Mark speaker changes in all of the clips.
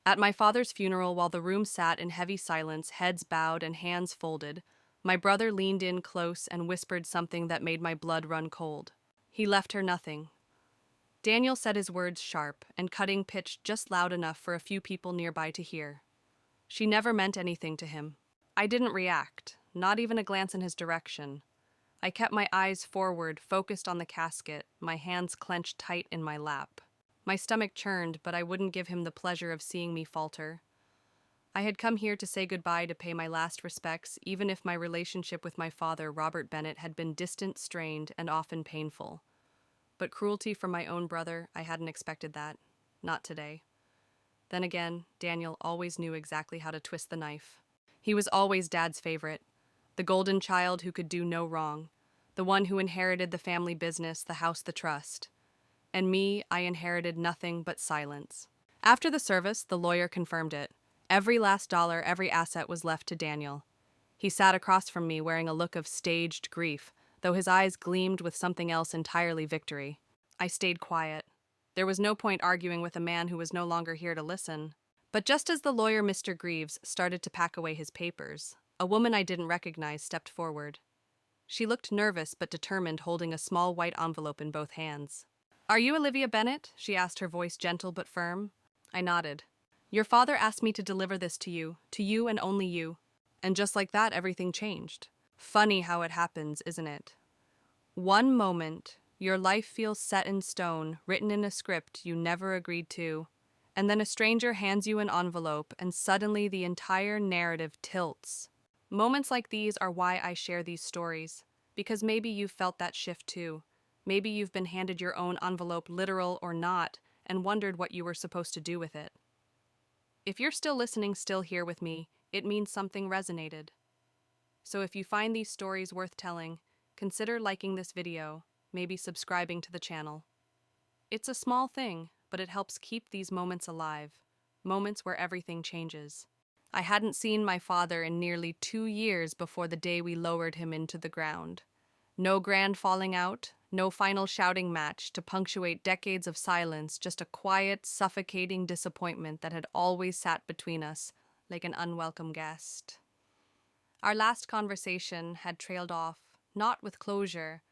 Speaker 1: At my father's funeral, while the room sat in heavy silence, heads bowed and hands folded, my brother leaned in close and whispered something that made my blood run cold. He left her nothing. Daniel said his words sharp and cutting, pitched just loud enough for a few people nearby to hear. She never meant anything to him. I didn't react, not even a glance in his direction. I kept my eyes forward, focused on the casket, my hands clenched tight in my lap. My stomach churned, but I wouldn't give him the pleasure of seeing me falter. I had come here to say goodbye, to pay my last respects, even if my relationship with my father, Robert Bennett, had been distant, strained, and often painful. But cruelty from my own brother, I hadn't expected that. Not today. Then again, Daniel always knew exactly how to twist the knife. He was always Dad's favorite, the golden child who could do no wrong, the one who inherited the family business, the house, the trust. And me, I inherited nothing but silence. After the service, the lawyer confirmed it. Every last dollar, every asset was left to Daniel. He sat across from me wearing a look of staged grief, though his eyes gleamed with something else entirely: victory. I stayed quiet. There was no point arguing with a man who was no longer here to listen. But just as the lawyer, Mr. Greaves, started to pack away his papers, a woman I didn't recognize stepped forward. She looked nervous but determined, holding a small white envelope in both hands. "Are you Olivia Bennett?" she asked, her voice gentle but firm. I nodded. "Your father asked me to deliver this to you and only you." And just like that, everything changed. Funny how it happens, isn't it? One moment, your life feels set in stone, written in a script you never agreed to, and then a stranger hands you an envelope, and suddenly the entire narrative tilts. Moments like these are why I share these stories, because maybe you've felt that shift too. Maybe you've been handed your own envelope, literal or not, and wondered what you were supposed to do with it. If you're still listening, still here with me, it means something resonated. So if you find these stories worth telling, consider liking this video, maybe subscribing to the channel. It's a small thing, but it helps keep these moments alive, moments where everything changes. I hadn't seen my father in nearly 2 years before the day we lowered him into the ground. No grand falling out, no final shouting match to punctuate decades of silence, just a quiet, suffocating disappointment that had always sat between us, like an unwelcome guest. Our last conversation had trailed off, not with closure,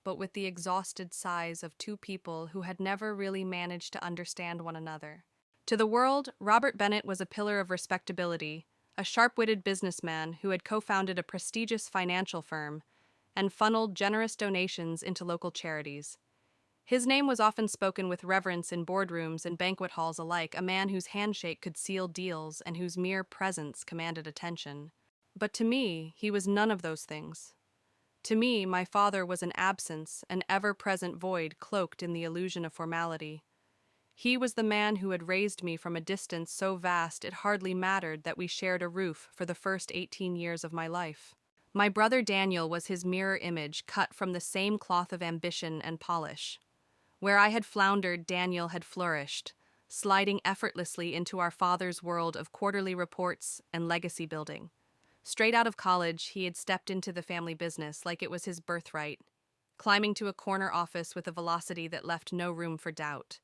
Speaker 1: but with the exhausted sighs of two people who had never really managed to understand one another. To the world, Robert Bennett was a pillar of respectability, a sharp-witted businessman who had co-founded a prestigious financial firm and funneled generous donations into local charities. His name was often spoken with reverence in boardrooms and banquet halls alike, a man whose handshake could seal deals and whose mere presence commanded attention. But to me, he was none of those things. To me, my father was an absence, an ever-present void cloaked in the illusion of formality. He was the man who had raised me from a distance so vast it hardly mattered that we shared a roof for the first 18 years of my life. My brother Daniel was his mirror image, cut from the same cloth of ambition and polish. Where I had floundered, Daniel had flourished, sliding effortlessly into our father's world of quarterly reports and legacy building. Straight out of college, he had stepped into the family business like it was his birthright, climbing to a corner office with a velocity that left no room for doubt.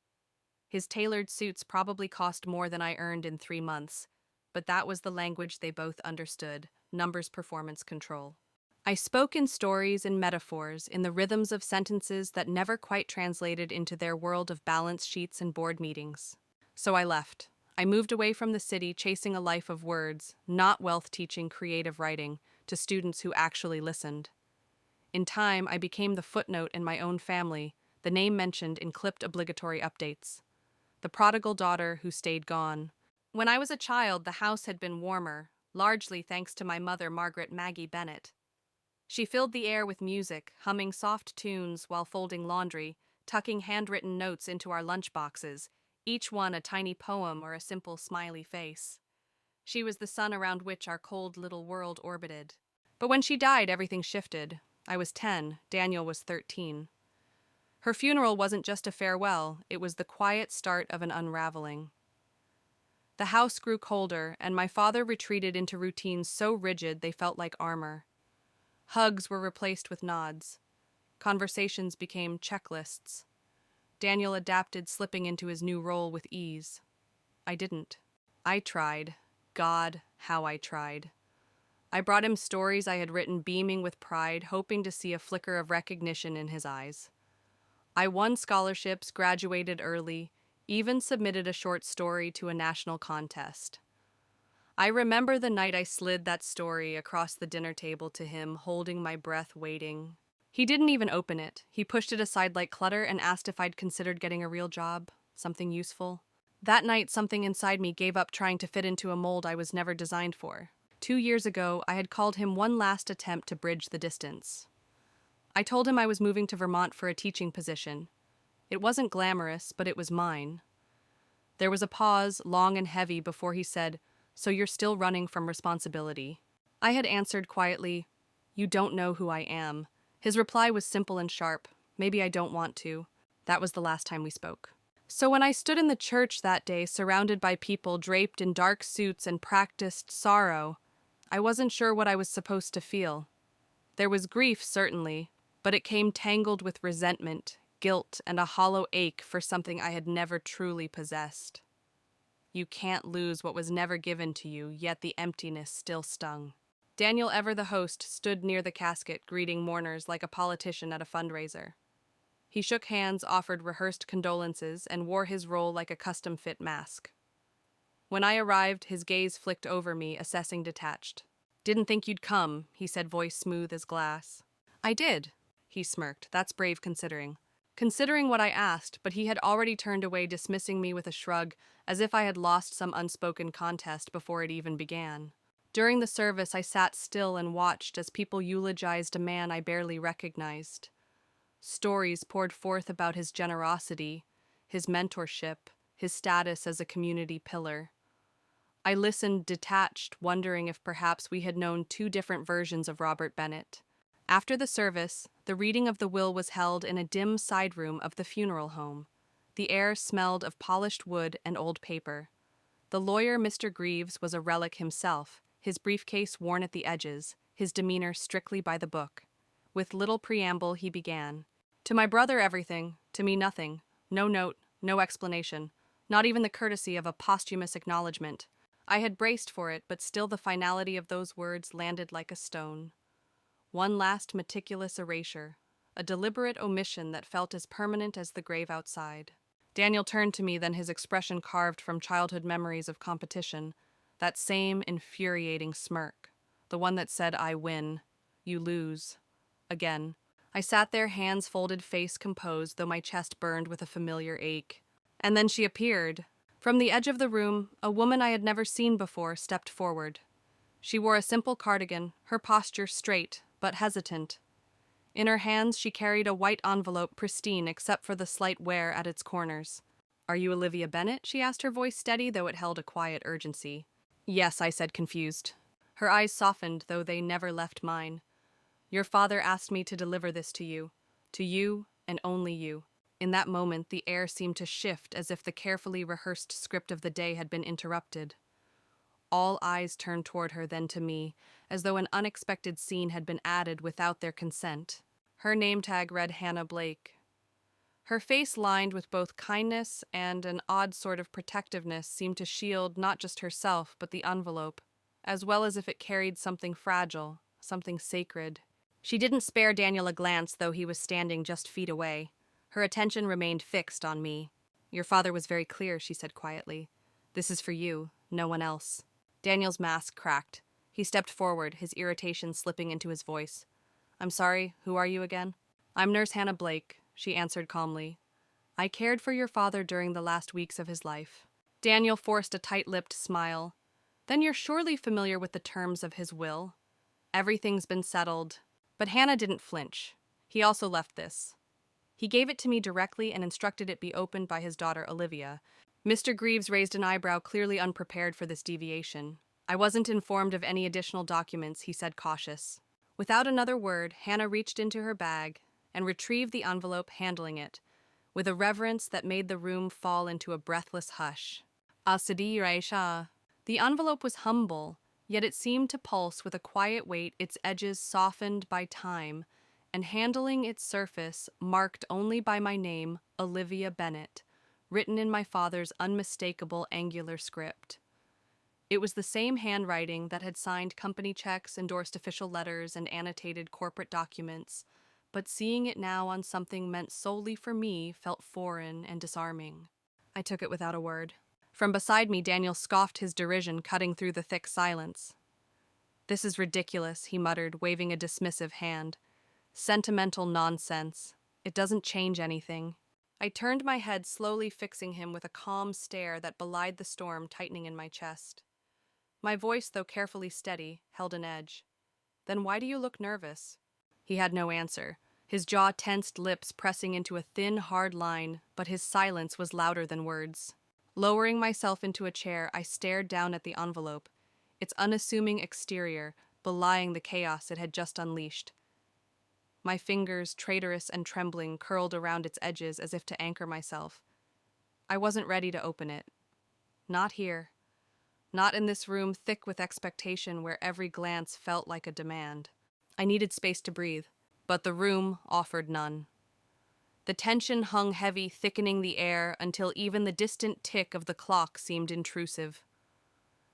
Speaker 1: His tailored suits probably cost more than I earned in 3 months, but that was the language they both understood: numbers, performance, control. I spoke in stories and metaphors, in the rhythms of sentences that never quite translated into their world of balance sheets and board meetings. So I left. I moved away from the city, chasing a life of words, not wealth, teaching creative writing to students who actually listened. In time, I became the footnote in my own family, the name mentioned in clipped obligatory updates. The prodigal daughter who stayed gone. When I was a child, the house had been warmer, largely thanks to my mother, Margaret Maggie Bennett. She filled the air with music, humming soft tunes while folding laundry, tucking handwritten notes into our lunchboxes, each one a tiny poem or a simple smiley face. She was the sun around which our cold little world orbited. But when she died, everything shifted. I was 10, Daniel was 13. Her funeral wasn't just a farewell, it was the quiet start of an unraveling. The house grew colder, and my father retreated into routines so rigid they felt like armor. Hugs were replaced with nods. Conversations became checklists. Daniel adapted, slipping into his new role with ease. I didn't. I tried. God, how I tried. I brought him stories I had written beaming with pride, hoping to see a flicker of recognition in his eyes. I won scholarships, graduated early, even submitted a short story to a national contest. I remember the night I slid that story across the dinner table to him, holding my breath, waiting. He didn't even open it. He pushed it aside like clutter and asked if I'd considered getting a real job, something useful. That night, something inside me gave up trying to fit into a mold I was never designed for. 2 years ago, I had called him one last attempt to bridge the distance. I told him I was moving to Vermont for a teaching position. It wasn't glamorous, but it was mine. There was a pause, long and heavy, before he said, "So you're still running from responsibility?" I had answered quietly, "You don't know who I am." His reply was simple and sharp, "Maybe I don't want to." That was the last time we spoke. So when I stood in the church that day, surrounded by people draped in dark suits and practiced sorrow, I wasn't sure what I was supposed to feel. There was grief, certainly, but it came tangled with resentment, guilt, and a hollow ache for something I had never truly possessed. You can't lose what was never given to you, yet the emptiness still stung. Daniel Ever, the host, stood near the casket, greeting mourners like a politician at a fundraiser. He shook hands, offered rehearsed condolences, and wore his role like a custom-fit mask. When I arrived, his gaze flicked over me, assessing detached. "Didn't think you'd come," he said, voice smooth as glass. "I did," he smirked. "That's brave considering." Considering what I asked, but he had already turned away, dismissing me with a shrug, as if I had lost some unspoken contest before it even began. During the service, I sat still and watched as people eulogized a man I barely recognized. Stories poured forth about his generosity, his mentorship, his status as a community pillar. I listened detached, wondering if perhaps we had known two different versions of Robert Bennett. After the service, the reading of the will was held in a dim side room of the funeral home. The air smelled of polished wood and old paper. The lawyer, Mr. Greaves, was a relic himself, his briefcase worn at the edges, his demeanor strictly by the book. With little preamble, he began. "To my brother, everything. To me, nothing. No note, no explanation. Not even the courtesy of a posthumous acknowledgement. I had braced for it, but still the finality of those words landed like a stone. One last meticulous erasure, a deliberate omission that felt as permanent as the grave outside. Daniel turned to me, then his expression carved from childhood memories of competition, that same infuriating smirk, the one that said, "I win, you lose." Again. I sat there, hands folded, face composed, though my chest burned with a familiar ache. And then she appeared. From the edge of the room, a woman I had never seen before stepped forward. She wore a simple cardigan, her posture straight, but hesitant. In her hands, she carried a white envelope, pristine except for the slight wear at its corners. "Are you Olivia Bennett?" she asked, her voice steady, though it held a quiet urgency. "Yes," I said, confused. Her eyes softened, though they never left mine. "Your father asked me to deliver this to you and only you." In that moment, the air seemed to shift, as if the carefully rehearsed script of the day had been interrupted. All eyes turned toward her, then to me, as though an unexpected scene had been added without their consent. Her name tag read Hannah Blake. Her face, lined with both kindness and an odd sort of protectiveness, seemed to shield not just herself, but the envelope, as well as if it carried something fragile, something sacred. She didn't spare Daniel a glance, though he was standing just feet away. Her attention remained fixed on me. "Your father was very clear," she said quietly. "This is for you, no one else." Daniel's mask cracked. He stepped forward, his irritation slipping into his voice. "I'm sorry, who are you again?" "I'm Nurse Hannah Blake," she answered calmly. "I cared for your father during the last weeks of his life." Daniel forced a tight-lipped smile. "Then you're surely familiar with the terms of his will." "Everything's been settled." But Hannah didn't flinch. "He also left this." He gave it to me directly and instructed it be opened by his daughter Olivia. Mr. Greaves raised an eyebrow, clearly unprepared for this deviation. "I wasn't informed of any additional documents," he said, cautious. Without another word, Hannah reached into her bag and retrieved the envelope, handling it, with a reverence that made the room fall into a breathless hush. "Asadi Raisha." The envelope was humble, yet it seemed to pulse with a quiet weight, its edges softened by time, and handling its surface marked only by my name, Olivia Bennett, written in my father's unmistakable angular script. It was the same handwriting that had signed company checks, endorsed official letters, and annotated corporate documents, but seeing it now on something meant solely for me felt foreign and disarming. I took it without a word. From beside me, Daniel scoffed his derision, cutting through the thick silence. "This is ridiculous," he muttered, waving a dismissive hand. "Sentimental nonsense. It doesn't change anything." I turned my head, slowly fixing him with a calm stare that belied the storm tightening in my chest. My voice, though carefully steady, held an edge. "Then why do you look nervous?" He had no answer, his jaw-tensed lips pressing into a thin, hard line, but his silence was louder than words. Lowering myself into a chair, I stared down at the envelope, its unassuming exterior belying the chaos it had just unleashed. My fingers, traitorous and trembling, curled around its edges as if to anchor myself. I wasn't ready to open it. Not here. Not in this room thick with expectation where every glance felt like a demand. I needed space to breathe, but the room offered none. The tension hung heavy, thickening the air until even the distant tick of the clock seemed intrusive.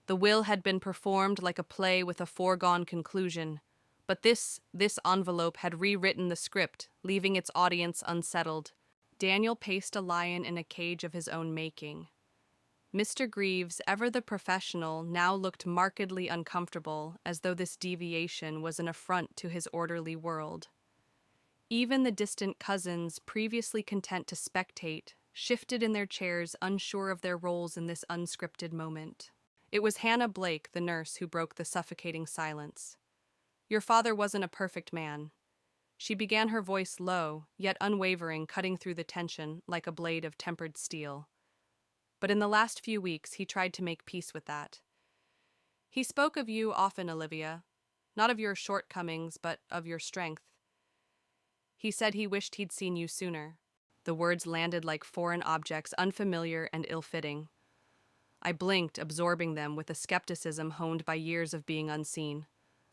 Speaker 1: The will had been performed like a play with a foregone conclusion, but this envelope had rewritten the script, leaving its audience unsettled. Daniel paced a lion in a cage of his own making. Mr. Greaves, ever the professional, now looked markedly uncomfortable, as though this deviation was an affront to his orderly world. Even the distant cousins, previously content to spectate, shifted in their chairs, unsure of their roles in this unscripted moment. It was Hannah Blake, the nurse, who broke the suffocating silence. "Your father wasn't a perfect man." She began, her voice low, yet unwavering, cutting through the tension like a blade of tempered steel. "But in the last few weeks, he tried to make peace with that. He spoke of you often, Olivia, not of your shortcomings, but of your strength. He said he wished he'd seen you sooner." The words landed like foreign objects, unfamiliar and ill-fitting. I blinked, absorbing them with a skepticism honed by years of being unseen.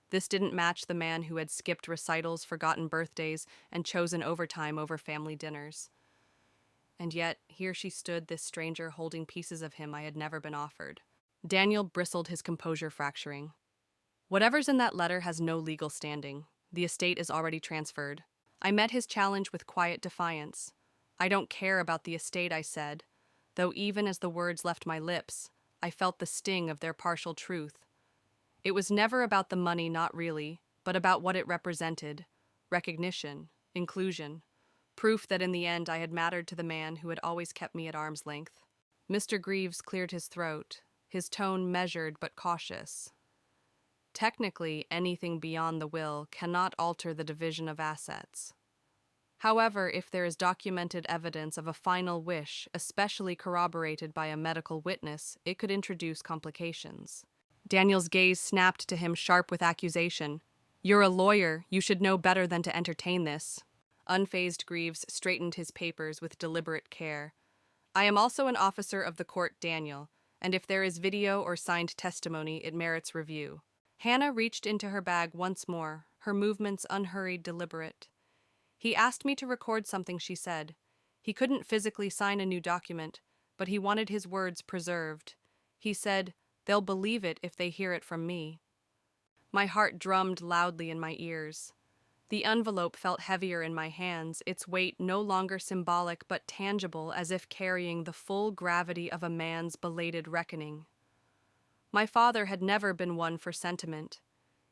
Speaker 1: This didn't match the man who had skipped recitals, forgotten birthdays, and chosen overtime over family dinners. And yet, here she stood, this stranger, holding pieces of him I had never been offered. Daniel bristled, his composure fracturing. "Whatever's in that letter has no legal standing. The estate is already transferred." I met his challenge with quiet defiance. "I don't care about the estate," I said, though even as the words left my lips, I felt the sting of their partial truth. It was never about the money, not really, but about what it represented: recognition, inclusion, proof that in the end I had mattered to the man who had always kept me at arm's length. Mr. Greaves cleared his throat, his tone measured but cautious. "Technically, anything beyond the will cannot alter the division of assets. However, if there is documented evidence of a final wish, especially corroborated by a medical witness, it could introduce complications." Daniel's gaze snapped to him, sharp with accusation. "You're a lawyer. You should know better than to entertain this." Unfazed, Greaves straightened his papers with deliberate care. "I am also an officer of the court, Daniel, and if there is video or signed testimony, it merits review." Hannah reached into her bag once more, her movements unhurried, deliberate. "He asked me to record something," she said. "He couldn't physically sign a new document, but he wanted his words preserved. He said, 'They'll believe it if they hear it from me.'" My heart drummed loudly in my ears. The envelope felt heavier in my hands, its weight no longer symbolic but tangible, as if carrying the full gravity of a man's belated reckoning. My father had never been one for sentiment,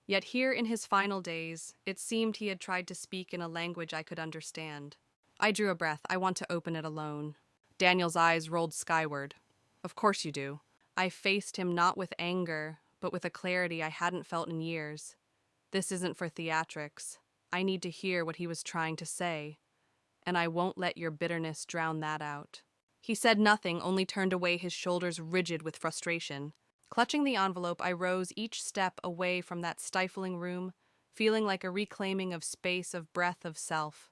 Speaker 1: yet here in his final days, it seemed he had tried to speak in a language I could understand. I drew a breath. "I want to open it alone." Daniel's eyes rolled skyward. "Of course you do." I faced him not with anger, but with a clarity I hadn't felt in years. This isn't for theatrics. I need to hear what he was trying to say, and I won't let your bitterness drown that out. He said nothing, only turned away, his shoulders rigid with frustration. Clutching the envelope, I rose each step away from that stifling room, feeling like a reclaiming of space, of breath, of self.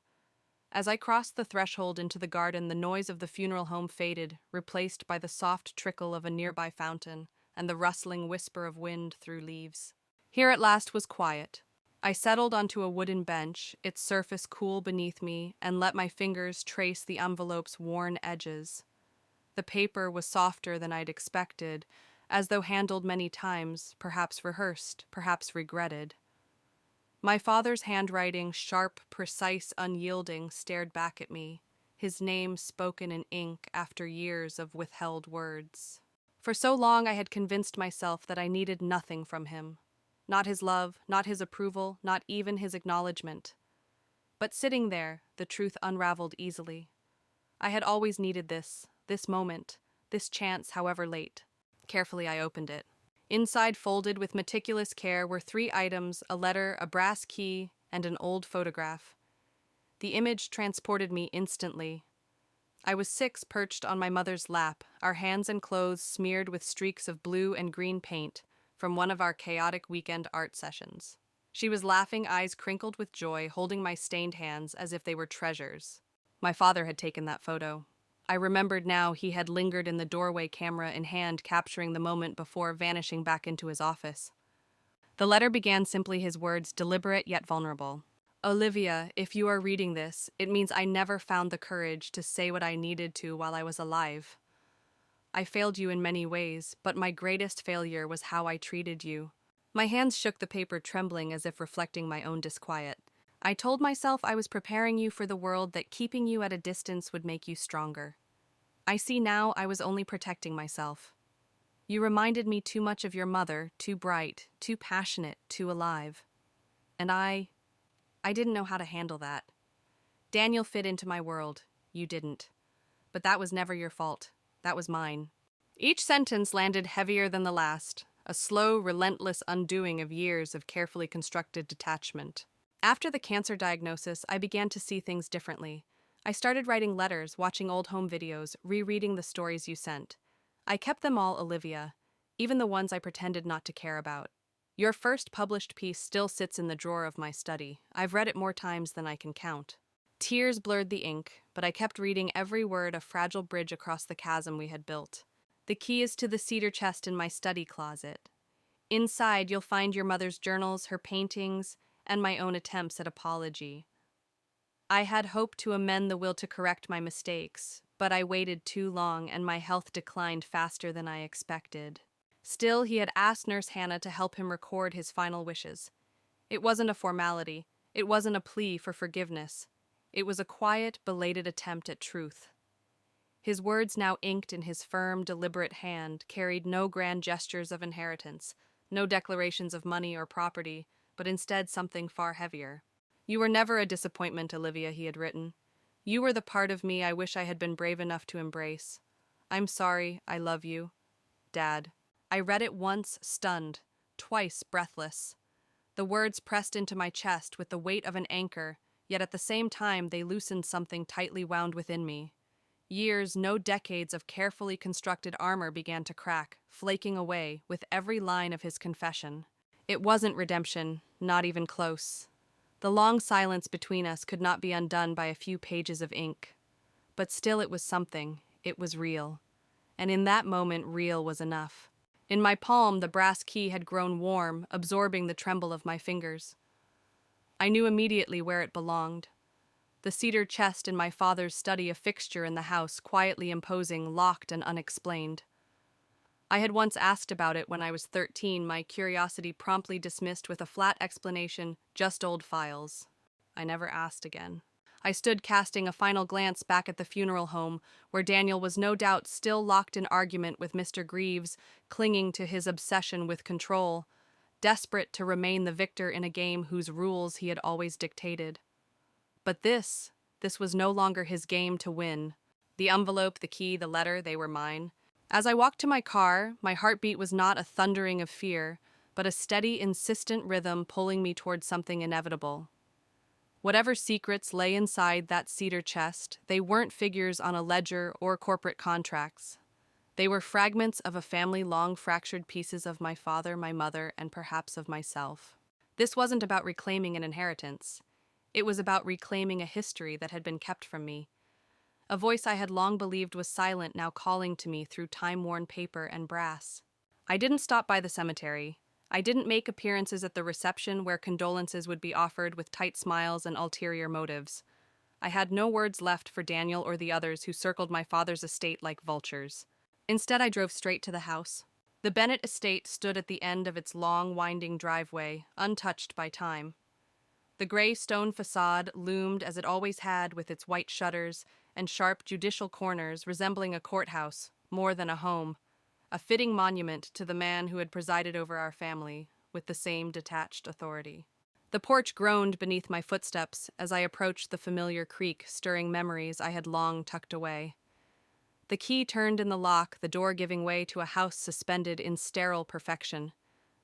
Speaker 1: As I crossed the threshold into the garden, the noise of the funeral home faded, replaced by the soft trickle of a nearby fountain and the rustling whisper of wind through leaves. Here at last was quiet. I settled onto a wooden bench, its surface cool beneath me, and let my fingers trace the envelope's worn edges. The paper was softer than I'd expected, as though handled many times, perhaps rehearsed, perhaps regretted. My father's handwriting, sharp, precise, unyielding, stared back at me, his name spoken in ink after years of withheld words. For so long I had convinced myself that I needed nothing from him. Not his love, not his approval, not even his acknowledgement. But sitting there, the truth unraveled easily. I had always needed this moment, this chance, however late. Carefully I opened it. Inside, folded with meticulous care, were 3 items: a letter, a brass key, and an old photograph. The image transported me instantly. I was 6, perched on my mother's lap, our hands and clothes smeared with streaks of blue and green paint from one of our chaotic weekend art sessions. She was laughing, eyes crinkled with joy, holding my stained hands as if they were treasures. My father had taken that photo. I remembered now he had lingered in the doorway, camera in hand, capturing the moment before vanishing back into his office. The letter began simply, his words, deliberate yet vulnerable. Olivia, if you are reading this, it means I never found the courage to say what I needed to while I was alive. I failed you in many ways, but my greatest failure was how I treated you. My hands shook the paper, trembling as if reflecting my own disquiet. I told myself I was preparing you for the world, that keeping you at a distance would make you stronger. I see now I was only protecting myself. You reminded me too much of your mother, too bright, too passionate, too alive. And I didn't know how to handle that. Daniel fit into my world. You didn't. But that was never your fault. That was mine. Each sentence landed heavier than the last, a slow, relentless undoing of years of carefully constructed detachment. After the cancer diagnosis, I began to see things differently. I started writing letters, watching old home videos, rereading the stories you sent. I kept them all, Olivia, even the ones I pretended not to care about. Your first published piece still sits in the drawer of my study. I've read it more times than I can count. Tears blurred the ink, but I kept reading every word, a fragile bridge across the chasm we had built. The key is to the cedar chest in my study closet. Inside, you'll find your mother's journals, her paintings, and my own attempts at apology. I had hoped to amend the will to correct my mistakes, but I waited too long and my health declined faster than I expected. Still, he had asked Nurse Hannah to help him record his final wishes. It wasn't a formality. It wasn't a plea for forgiveness. It was a quiet, belated attempt at truth. His words, now inked in his firm, deliberate hand, carried no grand gestures of inheritance, no declarations of money or property, but instead something far heavier. You were never a disappointment, Olivia, he had written. You were the part of me I wish I had been brave enough to embrace. I'm sorry, I love you. Dad. I read it once, stunned, twice, breathless. The words pressed into my chest with the weight of an anchor, yet at the same time they loosened something tightly wound within me. Years, no decades of carefully constructed armor began to crack, flaking away with every line of his confession. It wasn't redemption, not even close. The long silence between us could not be undone by a few pages of ink. But still it was something, it was real. And in that moment, real was enough. In my palm, the brass key had grown warm, absorbing the tremble of my fingers. I knew immediately where it belonged. The cedar chest in my father's study, a fixture in the house, quietly imposing, locked and unexplained. I had once asked about it when I was 13, my curiosity promptly dismissed with a flat explanation, just old files. I never asked again. I stood casting a final glance back at the funeral home, where Daniel was no doubt still locked in argument with Mr. Greaves, clinging to his obsession with control, desperate to remain the victor in a game whose rules he had always dictated. But this was no longer his game to win. The envelope, the key, the letter, they were mine. As I walked to my car, my heartbeat was not a thundering of fear, but a steady, insistent rhythm pulling me toward something inevitable. Whatever secrets lay inside that cedar chest, they weren't figures on a ledger or corporate contracts. They were fragments of a family, long fractured pieces of my father, my mother, and perhaps of myself. This wasn't about reclaiming an inheritance. It was about reclaiming a history that had been kept from me. A voice I had long believed was silent, now calling to me through time-worn paper and brass. I didn't stop by the cemetery. I didn't make appearances at the reception where condolences would be offered with tight smiles and ulterior motives. I had no words left for Daniel or the others who circled my father's estate like vultures. Instead, I drove straight to the house. The Bennett estate stood at the end of its long, winding driveway, untouched by time. The gray stone facade loomed as it always had, with its white shutters and sharp judicial corners resembling a courthouse more than a home, a fitting monument to the man who had presided over our family with the same detached authority. The porch groaned beneath my footsteps as I approached the familiar creak, stirring memories I had long tucked away. The key turned in the lock, the door giving way to a house suspended in sterile perfection.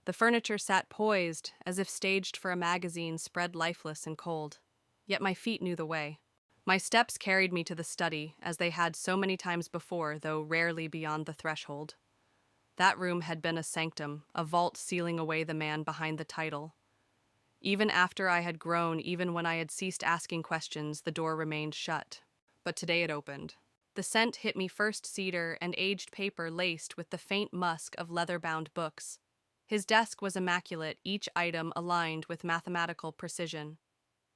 Speaker 1: The furniture sat poised, as if staged for a magazine spread lifeless and cold. Yet my feet knew the way. My steps carried me to the study, as they had so many times before, though rarely beyond the threshold. That room had been a sanctum, a vault sealing away the man behind the title. Even after I had grown, even when I had ceased asking questions, the door remained shut. But today it opened. The scent hit me, first cedar and aged paper laced with the faint musk of leather-bound books. His desk was immaculate, each item aligned with mathematical precision.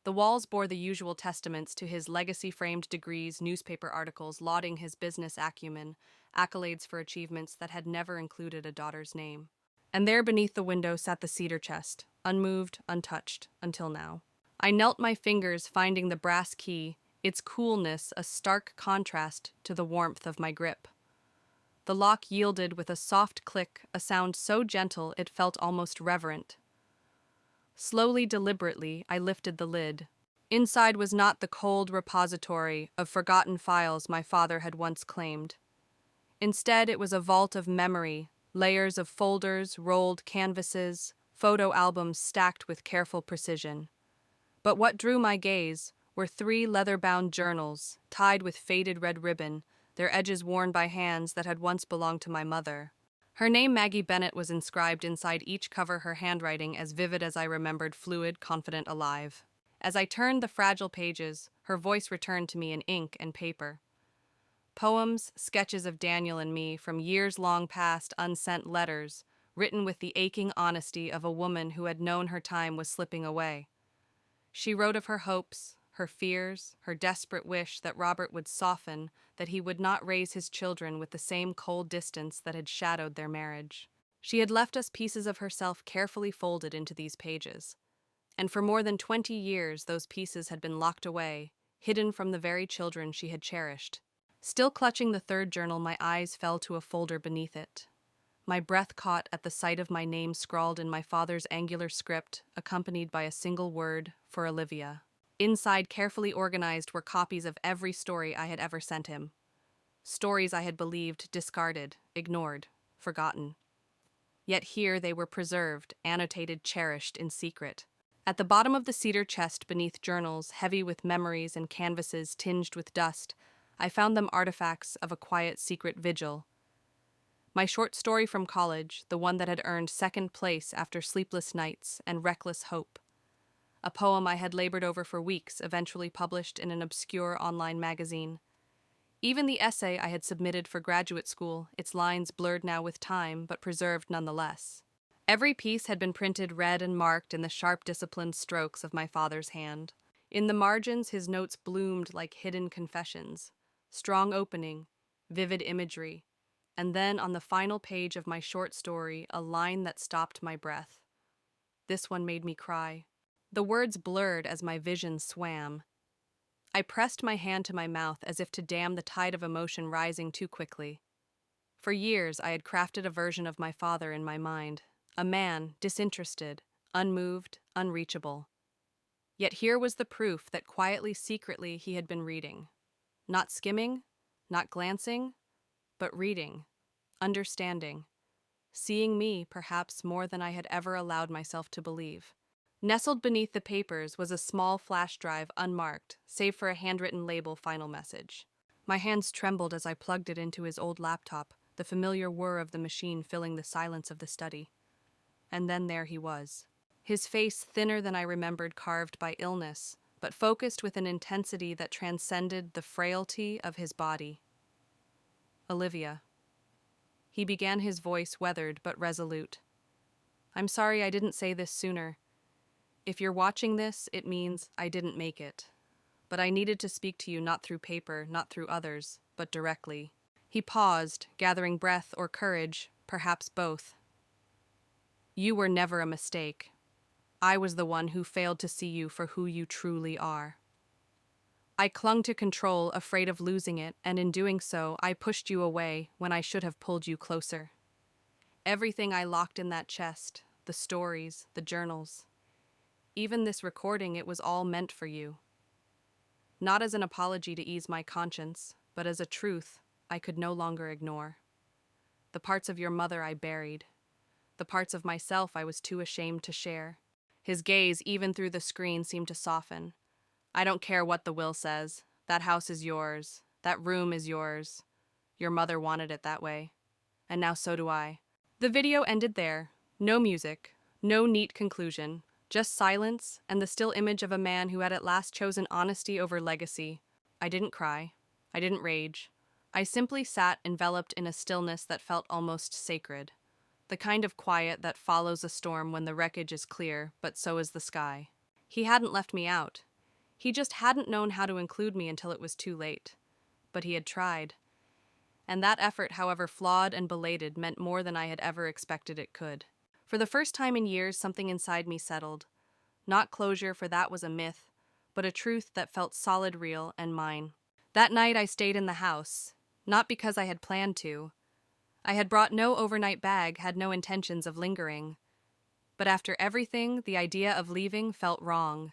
Speaker 1: The walls bore the usual testaments to his legacy-framed degrees, newspaper articles lauding his business acumen, accolades for achievements that had never included a daughter's name. And there beneath the window sat the cedar chest, unmoved, untouched, until now. I knelt, my fingers finding the brass key, its coolness a stark contrast to the warmth of my grip. The lock yielded with a soft click, a sound so gentle it felt almost reverent. Slowly, deliberately, I lifted the lid. Inside was not the cold repository of forgotten files my father had once claimed. Instead, it was a vault of memory, layers of folders, rolled canvases, photo albums stacked with careful precision. But what drew my gaze were 3 leather-bound journals, tied with faded red ribbon, their edges worn by hands that had once belonged to my mother. Her name, Maggie Bennett, was inscribed inside each cover, her handwriting as vivid as I remembered, fluid, confident, alive. As I turned the fragile pages, her voice returned to me in ink and paper. Poems, sketches of Daniel and me from years long past, unsent letters, written with the aching honesty of a woman who had known her time was slipping away. She wrote of her hopes, her fears, her desperate wish that Robert would soften, that he would not raise his children with the same cold distance that had shadowed their marriage. She had left us pieces of herself carefully folded into these pages. And for more than 20 years, those pieces had been locked away, hidden from the very children she had cherished. Still clutching the 3rd journal, my eyes fell to a folder beneath it. My breath caught at the sight of my name scrawled in my father's angular script, accompanied by a single word, for Olivia. Inside, carefully organized, were copies of every story I had ever sent him. Stories I had believed, discarded, ignored, forgotten. Yet here they were preserved, annotated, cherished in secret. At the bottom of the cedar chest, beneath journals, heavy with memories and canvases tinged with dust, I found them artifacts of a quiet, secret vigil. My short story from college, the one that had earned 2nd place after sleepless nights and reckless hope. A poem I had labored over for weeks, eventually published in an obscure online magazine. Even the essay I had submitted for graduate school, its lines blurred now with time, but preserved nonetheless. Every piece had been printed, read, and marked in the sharp, disciplined strokes of my father's hand. In the margins, his notes bloomed like hidden confessions. Strong opening, vivid imagery, and then on the final page of my short story, a line that stopped my breath. This one made me cry. The words blurred as my vision swam. I pressed my hand to my mouth as if to dam the tide of emotion rising too quickly. For years, I had crafted a version of my father in my mind, a man, disinterested, unmoved, unreachable. Yet here was the proof that quietly, secretly, he had been reading. Not skimming, not glancing, but reading, understanding, seeing me perhaps more than I had ever allowed myself to believe. Nestled beneath the papers was a small flash drive, unmarked, save for a handwritten label, final message. My hands trembled as I plugged it into his old laptop, the familiar whir of the machine filling the silence of the study. And then there he was. His face thinner than I remembered, carved by illness, but focused with an intensity that transcended the frailty of his body. Olivia. He began, his voice weathered but resolute. I'm sorry I didn't say this sooner. If you're watching this, it means I didn't make it. But I needed to speak to you not through paper, not through others, but directly. He paused, gathering breath or courage, perhaps both. You were never a mistake. I was the one who failed to see you for who you truly are. I clung to control, afraid of losing it, and in doing so, I pushed you away when I should have pulled you closer. Everything I locked in that chest, the stories, the journals, even this recording, it was all meant for you. Not as an apology to ease my conscience, but as a truth I could no longer ignore. The parts of your mother I buried. The parts of myself I was too ashamed to share. His gaze, even through the screen, seemed to soften. I don't care what the will says. That house is yours. That room is yours. Your mother wanted it that way. And now so do I. The video ended there. No music. No neat conclusion. Just silence and the still image of a man who had at last chosen honesty over legacy. I didn't cry. I didn't rage. I simply sat enveloped in a stillness that felt almost sacred. The kind of quiet that follows a storm when the wreckage is clear, but so is the sky. He hadn't left me out. He just hadn't known how to include me until it was too late. But he had tried. And that effort, however flawed and belated, meant more than I had ever expected it could. For the first time in years, something inside me settled. Not closure, for that was a myth, but a truth that felt solid, real, and mine. That night I stayed in the house, not because I had planned to. I had brought no overnight bag, had no intentions of lingering. But after everything, the idea of leaving felt wrong.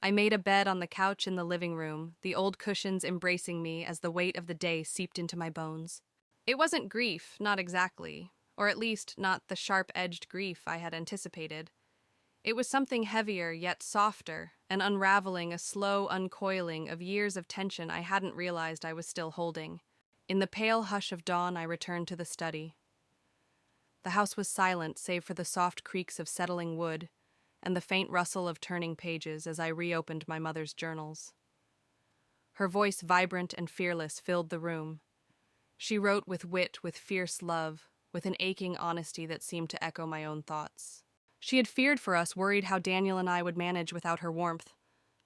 Speaker 1: I made a bed on the couch in the living room, the old cushions embracing me as the weight of the day seeped into my bones. It wasn't grief, not exactly, or at least not the sharp-edged grief I had anticipated. It was something heavier yet softer, an unraveling, a slow uncoiling of years of tension I hadn't realized I was still holding. In the pale hush of dawn, I returned to the study. The house was silent save for the soft creaks of settling wood and the faint rustle of turning pages as I reopened my mother's journals. Her voice, vibrant and fearless, filled the room. She wrote with wit, with fierce love, with an aching honesty that seemed to echo my own thoughts. She had feared for us, worried how Daniel and I would manage without her warmth.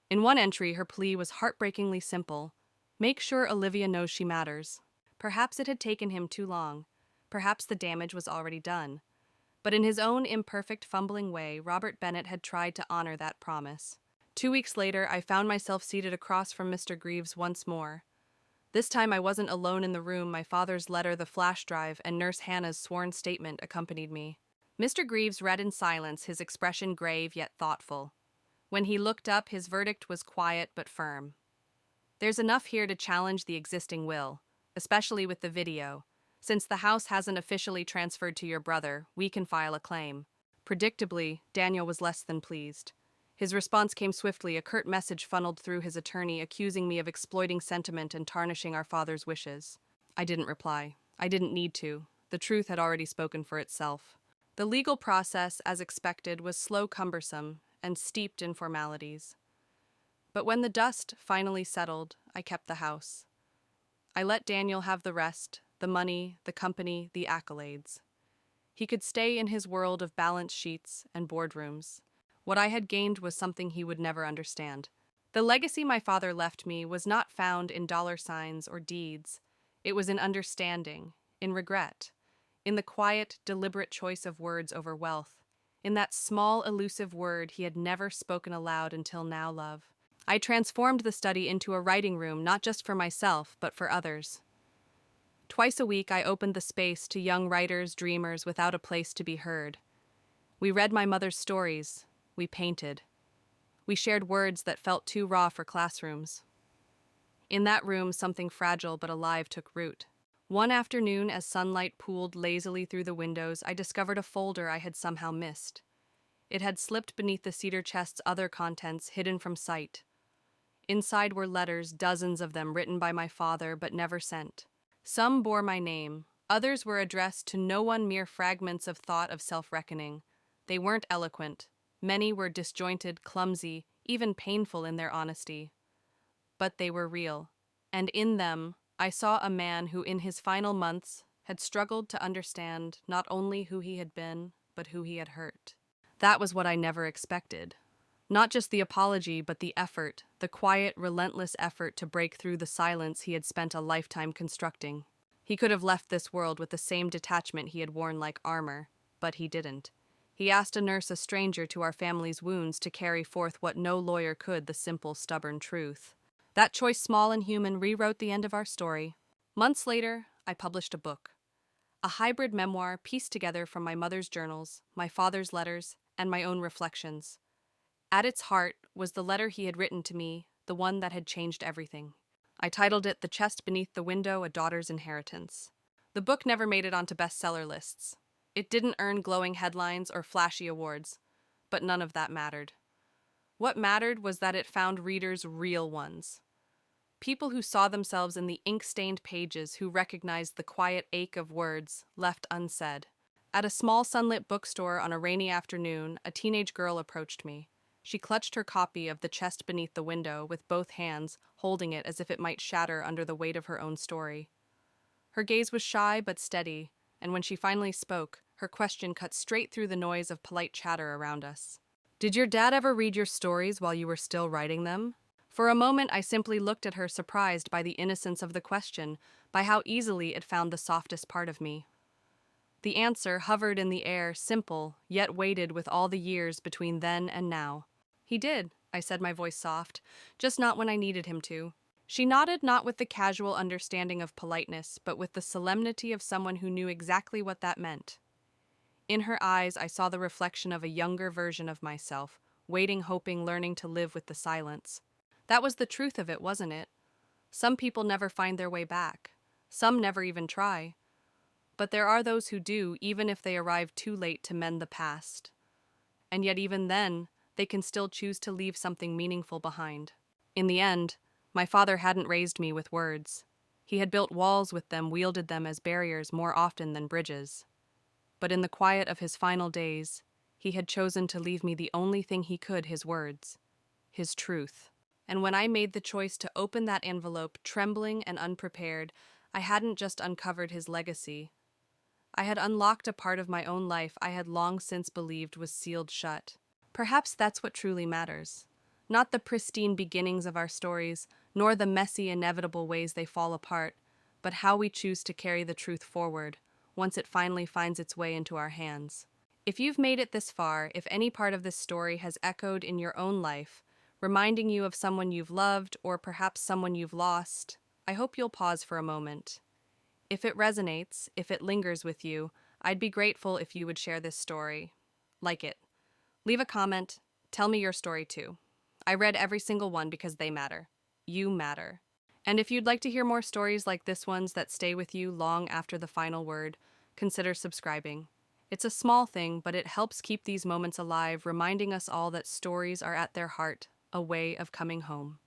Speaker 1: In one entry, her plea was heartbreakingly simple. Make sure Olivia knows she matters. Perhaps it had taken him too long. Perhaps the damage was already done. But in his own imperfect, fumbling way, Robert Bennett had tried to honor that promise. 2 weeks later, I found myself seated across from Mr. Greaves once more. This time I wasn't alone in the room. My father's letter, the flash drive, and Nurse Hannah's sworn statement accompanied me. Mr. Greaves read in silence, his expression grave yet thoughtful. When he looked up, his verdict was quiet but firm. There's enough here to challenge the existing will, especially with the video. Since the house hasn't officially transferred to your brother, we can file a claim. Predictably, Daniel was less than pleased. His response came swiftly, a curt message funneled through his attorney, accusing me of exploiting sentiment and tarnishing our father's wishes. I didn't reply. I didn't need to. The truth had already spoken for itself. The legal process, as expected, was slow, cumbersome, and steeped in formalities. But when the dust finally settled, I kept the house. I let Daniel have the rest, the money, the company, the accolades. He could stay in his world of balance sheets and boardrooms. What I had gained was something he would never understand. The legacy my father left me was not found in dollar signs or deeds. It was in understanding, in regret, in the quiet, deliberate choice of words over wealth, in that small, elusive word he had never spoken aloud until now, love. I transformed the study into a writing room, not just for myself, but for others. Twice a week, I opened the space to young writers, dreamers without a place to be heard. We read my mother's stories. We painted. We shared words that felt too raw for classrooms. In that room, something fragile but alive took root. One afternoon, as sunlight pooled lazily through the windows, I discovered a folder I had somehow missed. It had slipped beneath the cedar chest's other contents, hidden from sight. Inside were letters, dozens of them written by my father but never sent. Some bore my name. Others were addressed to no one, mere fragments of thought, of self-reckoning. They weren't eloquent. Many were disjointed, clumsy, even painful in their honesty. But they were real. And in them, I saw a man who in his final months had struggled to understand not only who he had been, but who he had hurt. That was what I never expected. Not just the apology, but the effort, the quiet, relentless effort to break through the silence he had spent a lifetime constructing. He could have left this world with the same detachment he had worn like armor, but he didn't. He asked to nurse a stranger to our family's wounds to carry forth what no lawyer could, the simple, stubborn truth. That choice, small and human, rewrote the end of our story. Months later, I published a book. A hybrid memoir pieced together from my mother's journals, my father's letters, and my own reflections. At its heart was the letter he had written to me, the one that had changed everything. I titled it The Chest Beneath the Window, A Daughter's Inheritance. The book never made it onto bestseller lists. It didn't earn glowing headlines or flashy awards, but none of that mattered. What mattered was that it found readers, real ones. People who saw themselves in the ink-stained pages, who recognized the quiet ache of words left unsaid. At a small sunlit bookstore on a rainy afternoon, a teenage girl approached me. She clutched her copy of The Chest Beneath the Window with both hands, holding it as if it might shatter under the weight of her own story. Her gaze was shy but steady, and when she finally spoke, her question cut straight through the noise of polite chatter around us. "Did your dad ever read your stories while you were still writing them?" For a moment, I simply looked at her, surprised by the innocence of the question, by how easily it found the softest part of me. The answer hovered in the air, simple, yet weighted with all the years between then and now. "He did," I said, my voice soft, just not when I needed him to. She nodded, not with the casual understanding of politeness, but with the solemnity of someone who knew exactly what that meant. In her eyes, I saw the reflection of a younger version of myself, waiting, hoping, learning to live with the silence. That was the truth of it, wasn't it? Some people never find their way back. Some never even try. But there are those who do, even if they arrive too late to mend the past. And yet even then, they can still choose to leave something meaningful behind. In the end, my father hadn't raised me with words. He had built walls with them, wielded them as barriers more often than bridges. But in the quiet of his final days, he had chosen to leave me the only thing he could, his words, his truth. And when I made the choice to open that envelope, trembling and unprepared, I hadn't just uncovered his legacy. I had unlocked a part of my own life I had long since believed was sealed shut. Perhaps that's what truly matters. Not the pristine beginnings of our stories, nor the messy, inevitable ways they fall apart, but how we choose to carry the truth forward, once it finally finds its way into our hands. If you've made it this far, if any part of this story has echoed in your own life, reminding you of someone you've loved or perhaps someone you've lost, I hope you'll pause for a moment. If it resonates, if it lingers with you, I'd be grateful if you would share this story. Like it. Leave a comment. Tell me your story too. I read every single one because they matter. You matter. And if you'd like to hear more stories like this one's that stay with you long after the final word, consider subscribing. It's a small thing, but it helps keep these moments alive, reminding us all that stories are at their heart a way of coming home.